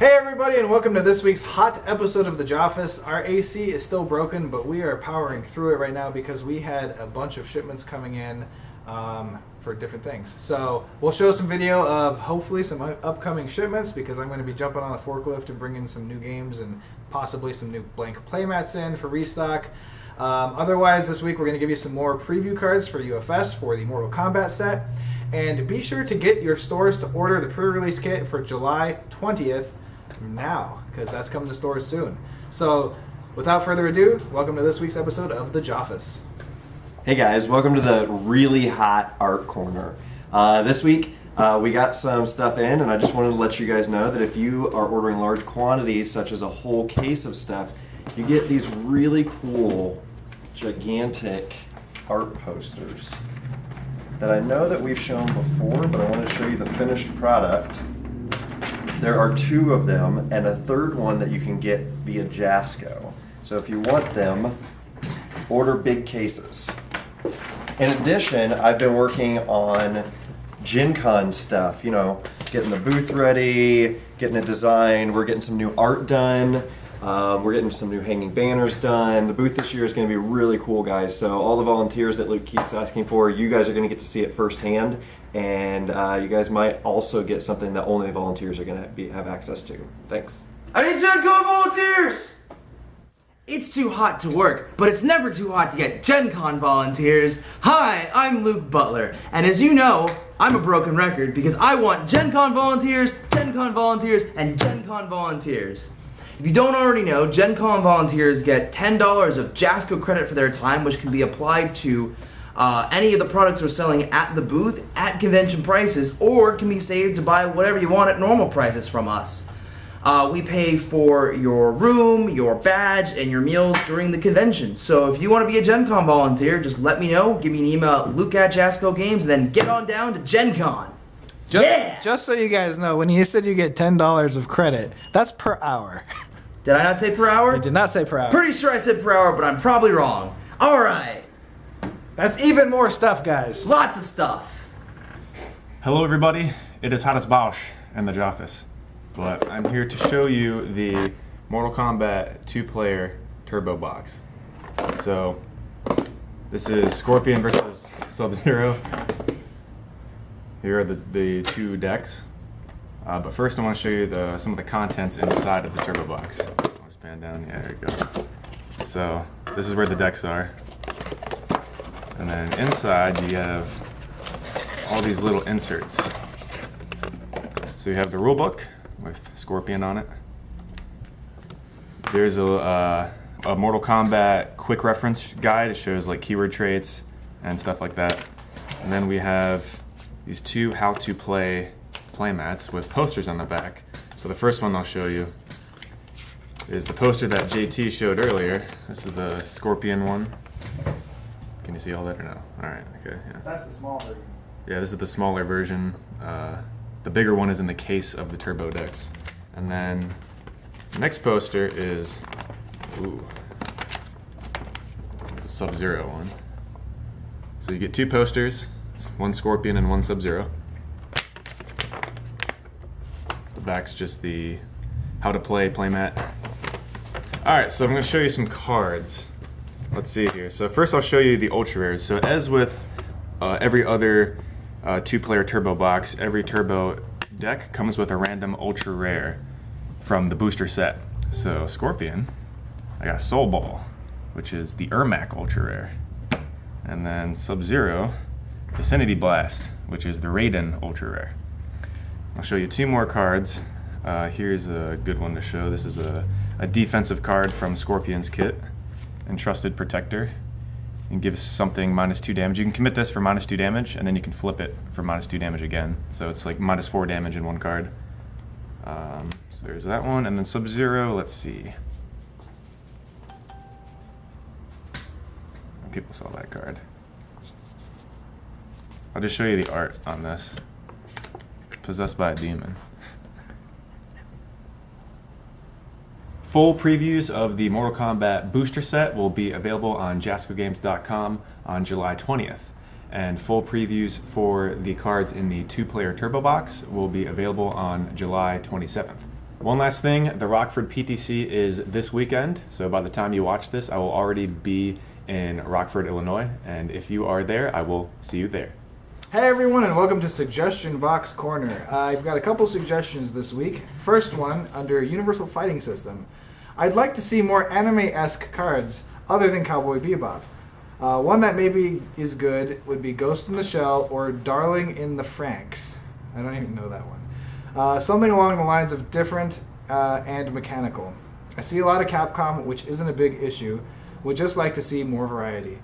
Hey everybody, and welcome to this week's hot episode of the Joffice. Our AC is still broken, but we are powering through it right now because we had a bunch of shipments coming in for different things. So we'll show some video of hopefully some upcoming shipments because I'm going to be jumping on the forklift and bringing some new games and possibly some new blank playmats in for restock. Otherwise, this week we're going to give you some more preview cards for UFS for the Mortal Kombat set. And be sure to get your stores to order the pre-release kit for July 20th now, because that's coming to stores soon. So, without further ado, welcome to this week's episode of The Joffice. Hey guys, welcome to the really hot art corner. This week, we got some stuff in, and I just wanted to let you guys know that if you are ordering large quantities, such as a whole case of stuff, you get these really cool, gigantic art posters that I know that we've shown before, but I want to show you the finished product. There are two of them and a third one that you can get via Jasco. So if you want them, order big cases. In addition, I've been working on Gencon stuff, you know, getting the booth ready, getting it designed, we're getting some new art done. We're getting some new hanging banners done. The booth this year is going to be really cool, guys. So all the volunteers that Luke keeps asking for, you guys are going to get to see it firsthand. And you guys might also get something that only the volunteers are going to have access to. Thanks. I need Gencon volunteers! It's too hot to work, but it's never too hot to get Gencon volunteers. Hi, I'm Luke Butler, and as you know, I'm a broken record because I want Gencon volunteers, Gencon volunteers, and Gencon volunteers. If you don't already know, Gencon volunteers get $10 of Jasco credit for their time, which can be applied to any of the products we're selling at the booth at convention prices, or can be saved to buy whatever you want at normal prices from us. We pay for your room, your badge, and your meals during the convention. So if you want to be a Gencon volunteer, just let me know. Give me an email at Luke@Jasco Games, and then get on down to Gencon. Just so you guys know, when you said you get $10 of credit, that's per hour. Did I not say per hour? I did not say per hour. Pretty sure I said per hour, but I'm probably wrong. Alright. That's even more stuff, guys. Lots of stuff. Hello everybody, it is Hot as Bosch and the Joffice, but I'm here to show you the Mortal Kombat 2-player turbo box. So, this is Scorpion versus Sub-Zero. Here are the two decks. But first I want to show you some of the contents inside of the turbo box. I'll just pan down, yeah, there you go. So, this is where the decks are. And then inside you have all these little inserts. So you have the rule book with Scorpion on it. There's a Mortal Kombat quick reference guide. It shows like keyword traits and stuff like that. And then we have these two how to play playmats with posters on the back. So the first one I'll show you is the poster that JT showed earlier. This is the Scorpion one. Can you see all that or no? Alright, okay, yeah. That's the small version. Yeah, this is the smaller version. The bigger one is in the case of the turbo decks. And then the next poster is, it's a Sub-Zero one. So you get two posters, one Scorpion and one Sub-Zero. The back's just the how to play playmat. Alright, so I'm going to show you some cards. Let's see here. So first I'll show you the ultra rares. So as with every other two-player turbo box, every turbo deck comes with a random ultra rare from the booster set. So Scorpion, I got Soul Ball, which is the Ermac ultra rare. And then Sub-Zero, Vicinity Blast, which is the Raiden ultra rare. I'll show you two more cards. Here's a good one to show. This is a defensive card from Scorpion's kit. Entrusted Protector, and gives something -2 damage. You can commit this for -2 damage, and then you can flip it for -2 damage again. So it's like -4 damage in one card. So there's that one, and then Sub-Zero, let's see. People saw that card. I'll just show you the art on this. Possessed by a demon. Full previews of the Mortal Kombat booster set will be available on JascoGames.com on July 20th. And full previews for the cards in the two-player turbo box will be available on July 27th. One last thing, the Rockford PTC is this weekend, so by the time you watch this, I will already be in Rockford, Illinois, and if you are there, I will see you there. Hey everyone, and welcome to Suggestion Box Corner. I've got a couple suggestions this week. First one, under Universal Fighting System. I'd like to see more anime-esque cards other than Cowboy Bebop. One that maybe is good would be Ghost in the Shell or Darling in the Franxx. I don't even know that one. Something along the lines of different and mechanical. I see a lot of Capcom, which isn't a big issue. Would just like to see more variety.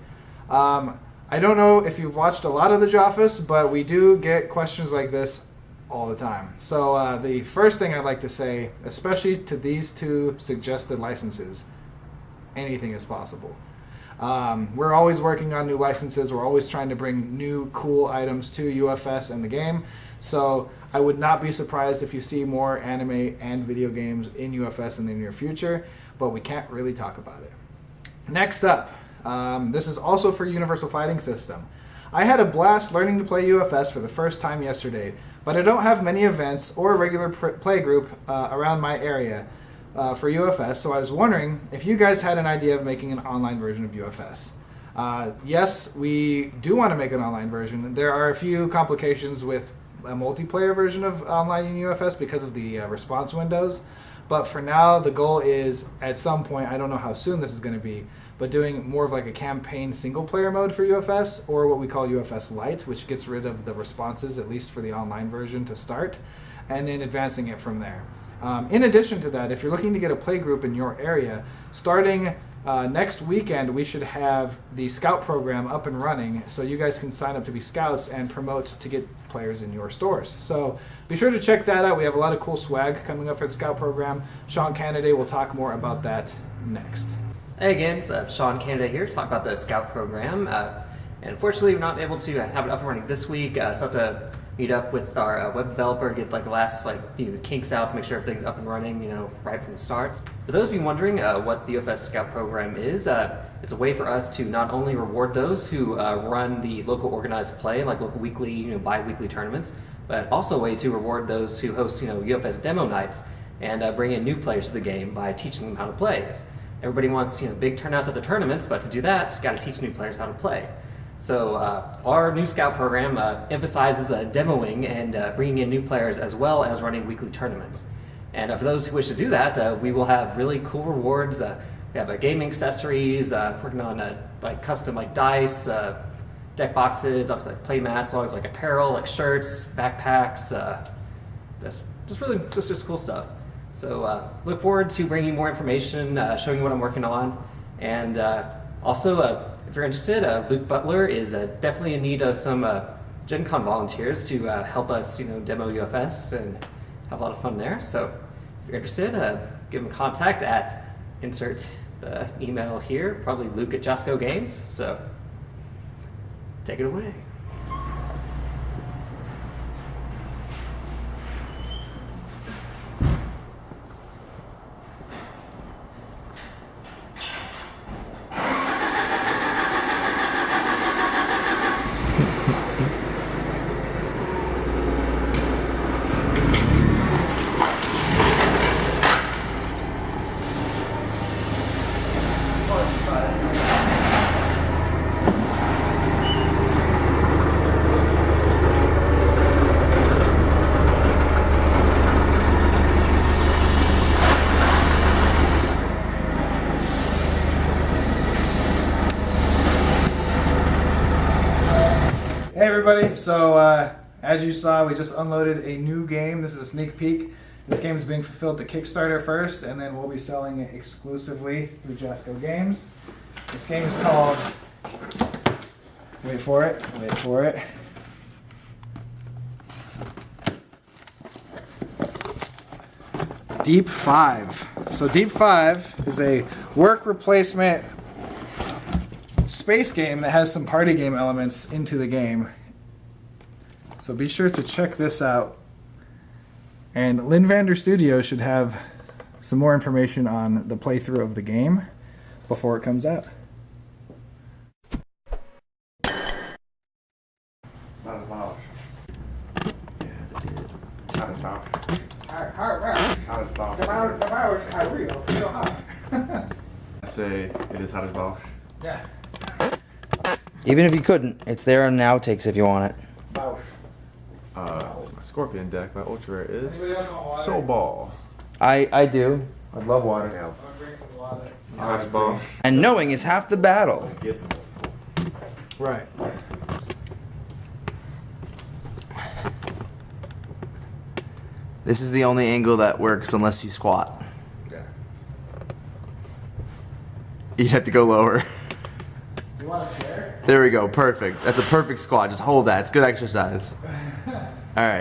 I don't know if you've watched a lot of the Joffice, but we do get questions like this all the time. So the first thing I'd like to say, especially to these two suggested licenses, anything is possible. We're always working on new licenses. We're always trying to bring new cool items to UFS and the game. So I would not be surprised if you see more anime and video games in UFS in the near future, but we can't really talk about it. Next up, this is also for Universal Fighting System. I had a blast learning to play UFS for the first time yesterday, but I don't have many events or a regular play group around my area for UFS, so I was wondering if you guys had an idea of making an online version of UFS. Yes, we do want to make an online version. There are a few complications with a multiplayer version of online in UFS because of the response windows. But for now, the goal is, at some point, I don't know how soon this is going to be, but doing more of like a campaign single-player mode for UFS, or what we call UFS Lite, which gets rid of the responses, at least for the online version to start, and then advancing it from there. In addition to that, if you're looking to get a play group in your area, starting next weekend, we should have the Scout program up and running, so you guys can sign up to be Scouts and promote to get players in your stores. So be sure to check that out. We have a lot of cool swag coming up for the Scout program. Sean Canada will talk more about that next. Hey again, it's Sean Canada here to talk about the Scout program. And unfortunately, we're not able to have it up and running this week. So I have to meet up with our web developer, get like the last the kinks out, make sure everything's up and running, right from the start. For those of you wondering what the UFS Scout program is, it's a way for us to not only reward those who run the local organized play, like local weekly, bi-weekly tournaments, but also a way to reward those who host, UFS demo nights and bring in new players to the game by teaching them how to play. Everybody wants, big turnouts at the tournaments, but to do that, you got to teach new players how to play. So our new Scout program emphasizes demoing and bringing in new players as well as running weekly tournaments. And for those who wish to do that, we will have really cool rewards. We have gaming accessories, working on custom dice, deck boxes, up to play mats, logs like apparel, like shirts, backpacks, just cool stuff. So look forward to bringing more information, showing you what I'm working on, and also if you're interested, Luke Butler is definitely in need of some Gencon volunteers to help us, demo UFS and have a lot of fun there. So if you're interested, give him contact at insert the email here, probably Luke at Jasco Games. So take it away. Hey everybody, so as you saw, we just unloaded a new game. This is a sneak peek. This game is being fulfilled to Kickstarter first, and then we'll be selling it exclusively through Jasco Games. This game is called, wait for it, Deep 5. So Deep 5 is a work replacement space game that has some party game elements into the game. So be sure to check this out. And Linvander Studios should have some more information on the playthrough of the game before it comes out. I say it is hot as balls. Yeah. Even if you couldn't, it's there in Outtakes if you want it. This is my Scorpion deck. My ultra rare is Anybody else want water? Soul Ball. I do. I love water. I'll drink some water. Hot as balls. And knowing is half the battle. Right. This is the only angle that works unless you squat. Yeah. You'd have to go lower. You want to share? There we go. Perfect. That's a perfect squat. Just hold that. It's good exercise. All right.